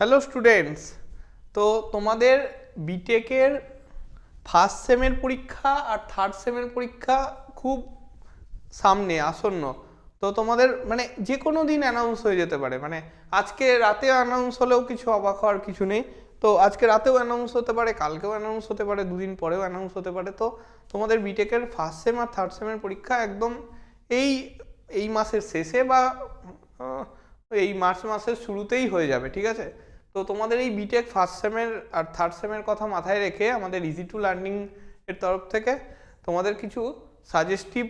Hello students, তো তোমাদের বিটেকের first সেমের পরীক্ষা আর থার্ড সেমের পরীক্ষা খুব সামনে আসন্ন। তো তোমাদের মানে যে কোনো দিন অ্যানাউন্স হয়ে যেতে পারে, মানে আজকে রাতে অ্যানাউন্স হলেও কিছু অবাক হওয়ার কিছু নেই। তো আজকে রাতেও অ্যানাউন্স হতে পারে, কালকেও অ্যানাউন্স হতে পারে, দুদিন পরেও অ্যানাউন্স হতে পারে। তো তোমাদের বিটেকের ফার্স্ট সেম আর থার্ড সেমের পরীক্ষা একদম এই এই মাসের শেষে বা এই মার্চ মাসের শুরুতেই হয়ে যাবে, ঠিক আছে? তো তোমাদের এই বিটেক ফার্স্ট সেমের আর থার্ড সেমের কথা মাথায় রেখে আমাদের ইজি টু লার্নিং এর তরফ থেকে তোমাদের কিছু সাজেস্টিভ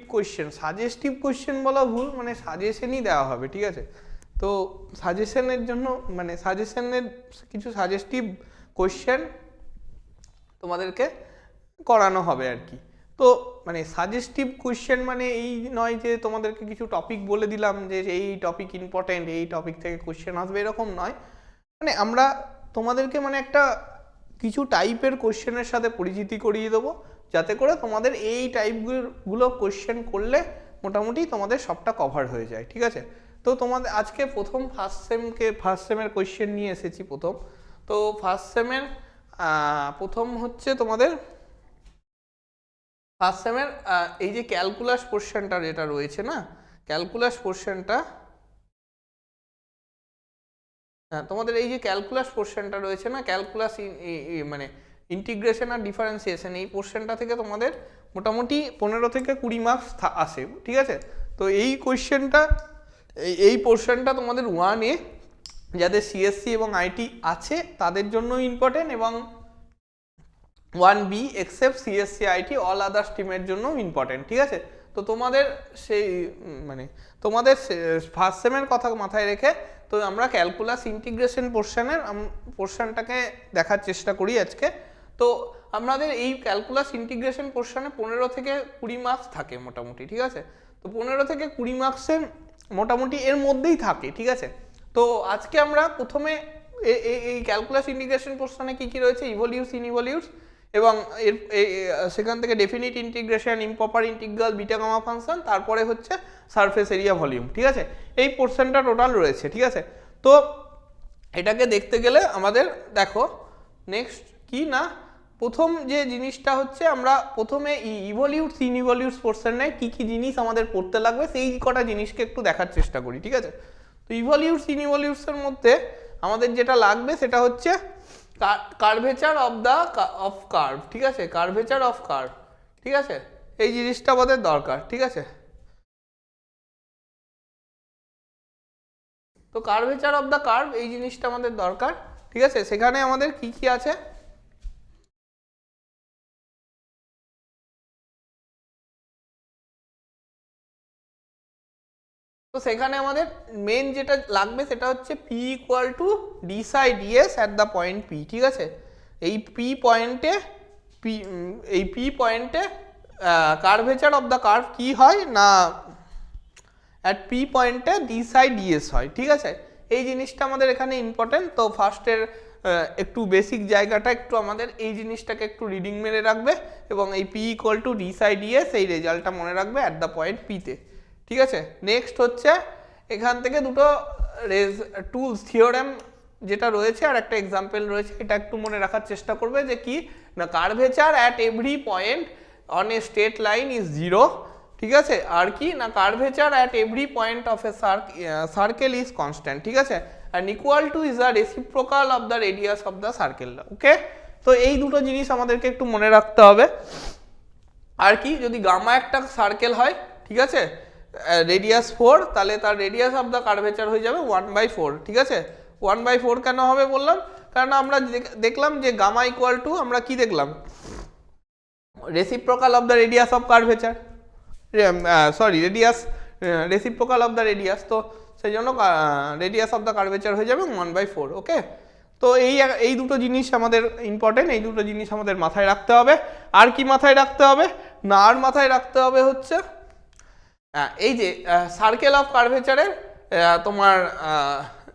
কোয়েশ্চেন বলা ভুল, মানে সাজেশনই দেওয়া হবে, ঠিক আছে? তো সাজেশনের জন্য মানে সাজেশনের কিছু সাজেস্টিভ কোয়েশ্চেন তোমাদেরকে করানো হবে আর কি। তো মানে সাজেস্টিভ কোয়েশ্চেন মানে এই নয় যে তোমাদেরকে কিছু টপিক বলে দিলাম যে এই টপিক ইম্পর্টেন্ট, এই টপিক থেকে কোয়েশ্চেন আসবে, এরকম নয়। মানে আমরা তোমাদেরকে মানে একটা কিছু টাইপের কোয়েশ্চেনের সাথে পরিচিতি করিয়ে দেবো, যাতে করে তোমাদের এই টাইপগুলো কোয়েশ্চেন করলে মোটামুটি তোমাদের সবটা কভার হয়ে যায়, ঠিক আছে? তো তোমাদের আজকে প্রথম ফার্স্ট সেমের কোয়েশ্চেন নিয়ে এসেছি প্রথম। তো ফার্স্ট সেমের প্রথম হচ্ছে তোমাদের ফার্স্ট সেমের এই যে ক্যালকুলাস পোর্শনটা যেটা রয়েছে না, ক্যালকুলাস পোর্শনটা, হ্যাঁ তোমাদের এই যে ক্যালকুলাস পোর্শনটা রয়েছে না, ক্যালকুলাস মানে ইন্টিগ্রেশন আর ডিফারেন্সিয়েশন, এই পোর্শনটা থেকে তোমাদের মোটামুটি 15 থেকে 20 মার্কস আসে, ঠিক আছে? তো এই কোয়েশ্চেনটা এই পোর্শনটা তোমাদের 1A যাদের সিএসসি এবং আইটি আছে তাদের জন্য ইম্পর্টেন্ট, এবং 1B except CSC IT all other স্ট্রিমের জন্য ইম্পর্টেন্ট, ঠিক আছে? তো তোমাদের সেই মানে তোমাদের ফার্স্ট সেমের কথা মাথায় রেখে তো আমরা ক্যালকুলাস ইন্টিগ্রেশন পোর্শনটাকে দেখার চেষ্টা করি আজকে। তো আমাদের এই ক্যালকুলাস ইন্টিগ্রেশন পোর্শনে 15 থেকে 20 মার্কস থাকে মোটামুটি, ঠিক আছে? তো 15 থেকে 20 মার্কসের মোটামুটি এর মধ্যেই থাকে, ঠিক আছে? তো আজকে আমরা প্রথমে এই ক্যালকুলাস ইন্টিগ্রেশন পোর্শনে কী কী রয়েছে, ইনভলিউটস, ইনভলিউটস, এবং এর সেখান থেকে definite integration, improper integral, beta gamma function, তারপরে হচ্ছে সারফেস এরিয়া ভলিউম, ঠিক আছে? এই পোর্শনটা টোটাল রয়েছে, ঠিক আছে? তো এটাকে দেখতে গেলে আমাদের দেখো নেক্সট কি না, প্রথম যে জিনিসটা হচ্ছে আমরা প্রথমে ইনভলিউটস, ইনভলিউটস পোর্শনে কী কী জিনিস আমাদের পড়তে লাগবে সেই কটা জিনিসকে একটু দেখার চেষ্টা করি, ঠিক আছে? তো ইনভলিউটস, ইনভলিউটসের মধ্যে আমাদের যেটা লাগবে সেটা হচ্ছে কার্ভেচার অফ কার্ভ, ঠিক আছে? কার্ভেচার অফ কার্ভ, ঠিক আছে? এই জিনিসটা আমাদের দরকার, ঠিক আছে? তো কার্ভেচার অফ দ্য কার্ভ এই জিনিসটা আমাদের দরকার, ঠিক আছে? সেখানে আমাদের কি কি আছে, তো সেখানে আমাদের মেন যেটা লাগবে সেটা হচ্ছে P equal to D Sai DS at the point P, ঠিক আছে? এই পি পয়েন্টে কার্ভেচার অফ দ্য কার্ভ কি হয় না, অ্যাট পি পয়েন্টে ডি সাই ডিএস হয়, ঠিক আছে? এই জিনিসটা আমাদের এখানে ইম্পর্টেন্ট। তো ফার্স্টের একটু বেসিক জায়গাটা একটু আমাদের এই জিনিসটাকে একটু রিডিং মেরে রাখবে, এবং এই P equal to D Sai DS এই রেজাল্টটা মনে রাখবে অ্যাট দ্য পয়েন্ট পিতে, ঠিক আছে? নেক্সট হচ্ছে এখান থেকে দুটো টুলস থিওরেম যেটা রয়েছে আর একটা এক্সাম্পল রয়েছে, এটা একটু মনে রাখার চেষ্টা করবে যে কি না, curvature at every point on a straight line is 0, ঠিক আছে? আর কি না, curvature at every point of a circle is constant, ঠিক আছে? And equal to is the reciprocal of the radius of the circle, okay? তো এই দুটো জিনিস আমাদেরকে একটু মনে রাখতে হবে। আর কি, যদি গামা একটা সার্কেল হয়, ঠিক আছে, রেডিয়াস 4, তাহলে তার রেডিয়াস অফ দ্য কার্ভেচার হয়ে যাবে 1/4, ঠিক আছে? 1/4 কেন হবে বললাম, কারণ আমরা দেখলাম যে গামা ইকুয়াল টু, আমরা কি দেখলাম, reciprocal of the radius of curvature, reciprocal of the radius, তো সেই জন্য রেডিয়াস অফ দ্য কার্ভেচার হয়ে যাবে 1/4, ওকে? তো এই দুটো জিনিস আমাদের ইম্পর্টেন্ট, এই দুটো জিনিস আমাদের মাথায় রাখতে হবে। আর কি মাথায় রাখতে হবে না, আর মাথায় রাখতে হবে হচ্ছে এই যে সার্কেল অফ কার্ভেচারের তোমার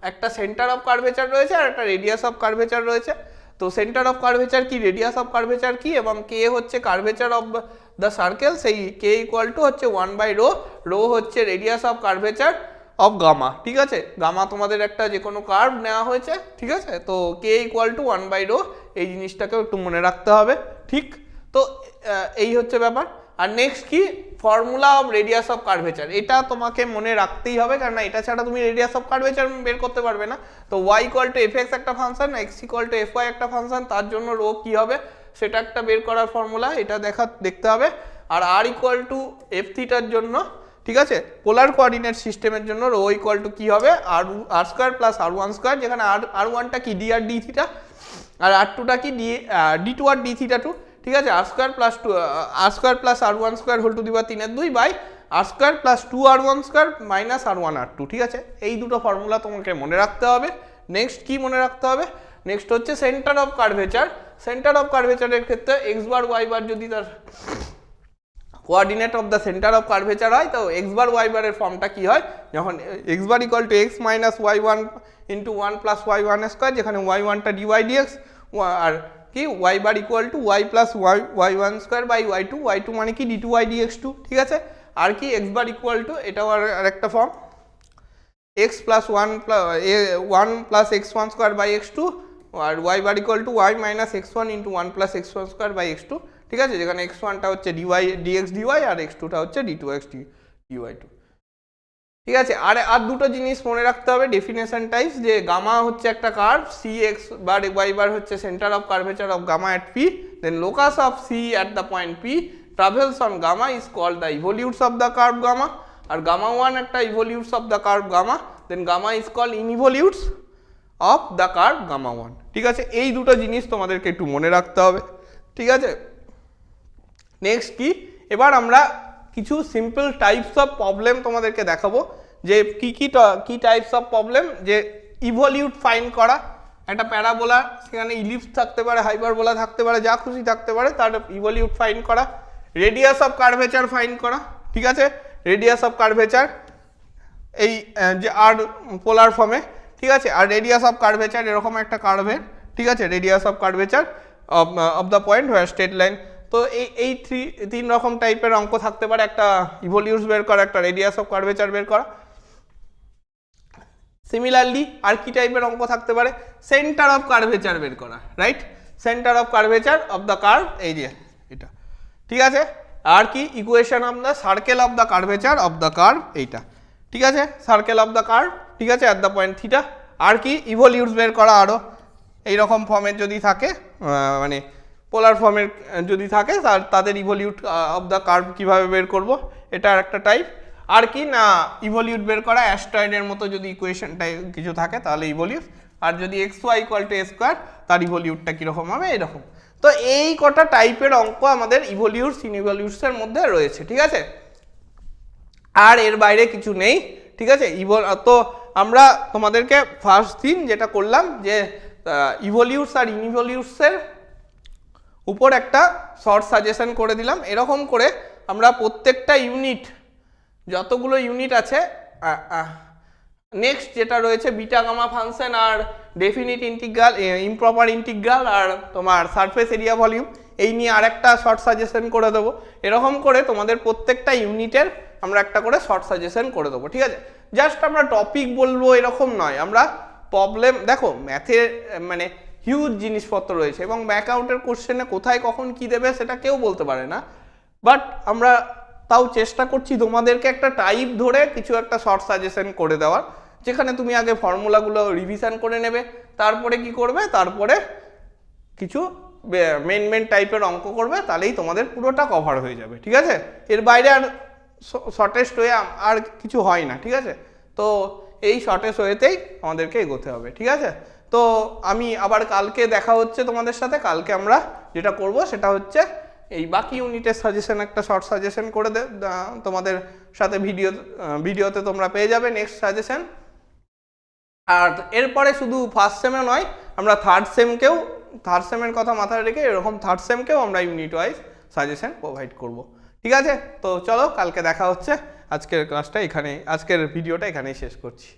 একটা সেন্টার অফ কার্ভেচার রয়েছে আর একটা রেডিয়াস অফ কার্ভেচার রয়েছে। তো সেন্টার অফ কার্ভেচার কি, রেডিয়াস অফ কার্ভেচার কি, এবং কে হচ্ছে কার্ভেচার অফ দ্য সার্কেল, সেই কে ইকুয়াল টু হচ্ছে 1/ρ, রো হচ্ছে radius of curvature, of gamma, ঠিক আছে। গামা তোমাদের একটা যে কোনো কার্ভ নেওয়া হয়েছে, ঠিক আছে। তো কে ইকুয়াল টু 1/ρ, এই জিনিসটাকেও একটু মনে রাখতে হবে, ঠিক। তো এই হচ্ছে ব্যাপার। আর নেক্সট কি, formula of radius of curvature, এটা তোমাকে মনে রাখতেই হবে, কারণ এটা ছাড়া তুমি রেডিয়াস অফ কার্ভেচার বের করতে পারবে না। তো y ইকুয়াল টু fx একটা function, x equal to fy একটা ফাংশন, তার জন্য রো কি হবে সেটা একটা বের করার ফর্মুলা, এটা দেখতে হবে। আর r ইকুয়াল টু f থিটার জন্য, ঠিক আছে, পোলার কোঅর্ডিনেট সিস্টেমের জন্য রো ইকুয়াল টু কি হবে, r square plus r1 square, যেখানে r1টা কি d আর d থিটা, আর r2টা কি d2 আর d থিটা 2, ঠিক আছে। r square plus r1 square whole to the power 3/2 by r square plus 2r1 square minus r1 r2, ঠিক আছে। এই দুটো ফর্মুলা তোমাকে মনে রাখতে হবে। নেক্সট কি মনে রাখতে হবে, নেক্সট হচ্ছে centre of curvature. Centre of কার্ভেচারের ক্ষেত্রে x বার y বার যদি তার coordinate of the centre of curvature হয়, তো x বার y বারের ফর্মটা কি হয়, যখন x bar equal to x minus y1 into 1 plus y1 square, যেখানে y1টা dy dx, আর কি y bar equal to y plus y1 square by y2 মানে কি d2y dx2, ঠিক আছে। আর কি x বার ইকুয়াল টু, এটাও আর একটা form, x plus 1 plus x1 square by x2, আর y bar equal to y minus x1 into 1 plus x1 square by x2, ঠিক আছে, যেখানে x1টা হচ্ছে dy dx dy আর x2টা হচ্ছে d2x dy2, ঠিক আছে। আর দুটো জিনিস মনে রাখতে হবে ডেফিনেশন টাইপস, যে গামা হচ্ছে একটা curve, C X bar y bar হচ্ছে centre of curvature of gamma at P, then locus of C at the point P travels on gamma is called the evolutes of the curve gamma, আর gamma 1 একটা evolutes of the curve gamma, then gamma is called involutes of the curve gamma 1, ঠিক আছে। এই দুটো জিনিস তোমাদেরকে একটু মনে রাখতে হবে, ঠিক আছে। নেক্সট কি, এবার আমরা কিছু সিম্পল টাইপস অফ প্রবলেম তোমাদেরকে দেখাবো, যে কি টাইপস অফ প্রবলেম, যে ইভলিউট ফাইন্ড করা একটা প্যারাবোলা, সেখানে ইলিপস থাকতে পারে, হাইপারবোলা থাকতে পারে, যা খুশি থাকতে পারে, তার ইভলিউট ফাইন্ড করা, রেডিয়াস অফ কার্ভেচার ফাইন্ড করা, ঠিক আছে। রেডিয়াস অফ কার্ভেচার এই যে আর পোলার ফর্মে, ঠিক আছে। আর রেডিয়াস অফ কার্ভেচার এরকম একটা কার্ভের, ঠিক আছে, radius of curvature of the point where straight line. তো এই তিন রকম টাইপের অঙ্ক থাকতে পারে, একটা ইভলিউটস বের করা, একটা রেডিয়াস অফ কার্ভেচার বের করা। সিমিলারলি আর কি টাইপের অঙ্ক থাকতে পারে, সেন্টার অফ কার্ভেচার বের করা, right, centre of curvature of the curve, এই যে এটা, ঠিক আছে। আর কি equation of the circle of the curvature of the curve, এইটা, ঠিক আছে, সার্কেল অফ দ্য কার্ভ, ঠিক আছে, অ্যাট দ্য পয়েন্ট থিটা। আর কি ইভলিউটস বের করা, আরও এইরকম ফর্মের যদি থাকে, মানে পোলার ফর্মের যদি থাকে, তাদের ইভলিউট অফ দ্য কার্ভ কীভাবে বের করব, এটা একটা টাইপ। আর কি না, ইভলিউট বের করা অ্যাস্ট্রয়েডের মতো যদি ইকুয়েশন টাইপ কিছু থাকে তাহলে ইভলিউট, আর যদি x y equal to a square, তার ইভলিউটটা কীরকম হবে, এরকম। তো এই কটা টাইপের অঙ্ক আমাদের ইভলিউটস ইনভলিউটসের মধ্যে রয়েছে, ঠিক আছে, আর এর বাইরে কিছু নেই, ঠিক আছে। তো আমরা তোমাদেরকে ফার্স্ট দিন যেটা করলাম, যে ইভলিউটস আর ইনভলিউটসের উপর একটা শর্ট সাজেশন করে দিলাম। এরকম করে আমরা প্রত্যেকটা ইউনিট, যতগুলো ইউনিট আছে, নেক্সট যেটা রয়েছে বিটা গামা ফাংশন আর ডেফিনিট ইন্টিগ্রাল, ইমপ্রপার ইন্টিগ্রাল, আর তোমার সারফেস এরিয়া ভলিউম, এই নিয়ে আরেকটা শর্ট সাজেশন করে দেবো। এরকম করে তোমাদের প্রত্যেকটা ইউনিটের আমরা একটা করে শর্ট সাজেশন করে দেবো, ঠিক আছে। জাস্ট আমরা টপিক বলবো এরকম নয়, আমরা প্রবলেম, দেখো ম্যাথের মানে হিউজ জিনিসপত্র রয়েছে, এবং ব্যাকআউটের কোশ্চেনে কোথায় কখন কি দেবে সেটা কেউ বলতে পারে না, বাট আমরা তাও চেষ্টা করছি তোমাদেরকে একটা টাইপ ধরে কিছু একটা শর্ট সাজেশন করে দেওয়ার, যেখানে তুমি আগে ফর্মুলাগুলো রিভিশন করে নেবে, তারপরে কি করবে, তারপরে কিছু মেন টাইপের অঙ্ক করবে, তাহলেই তোমাদের পুরোটা কভার হয়ে যাবে, ঠিক আছে। এর বাইরে আর শর্টেস্ট ওয়ে আর কিছু হয় না, ঠিক আছে। তো এই শর্টেস্ট ওয়েতেই আমাদেরকে এগোতে হবে, ঠিক আছে। তো আমি আবার কালকে দেখা হচ্ছে তোমাদের সাথে। কালকে আমরা যেটা করব সেটা হচ্ছে এই বাকি ইউনিটের সাজেশন, একটা শর্ট সাজেশন করে তোমাদের সাথে ভিডিওতে তোমরা পেয়ে যাবে নেক্সট সাজেশন। আর এরপরে শুধু ফার্স্ট সেমে নয়, আমরা থার্ড সেমের কথা মাথায় রেখে এরকম থার্ড সেমকেও আমরা ইউনিট ওয়াইজ সাজেশন প্রোভাইড করব, ঠিক আছে। তো চলো কালকে দেখা হচ্ছে। আজকের ভিডিওটা এখানেই শেষ করছি।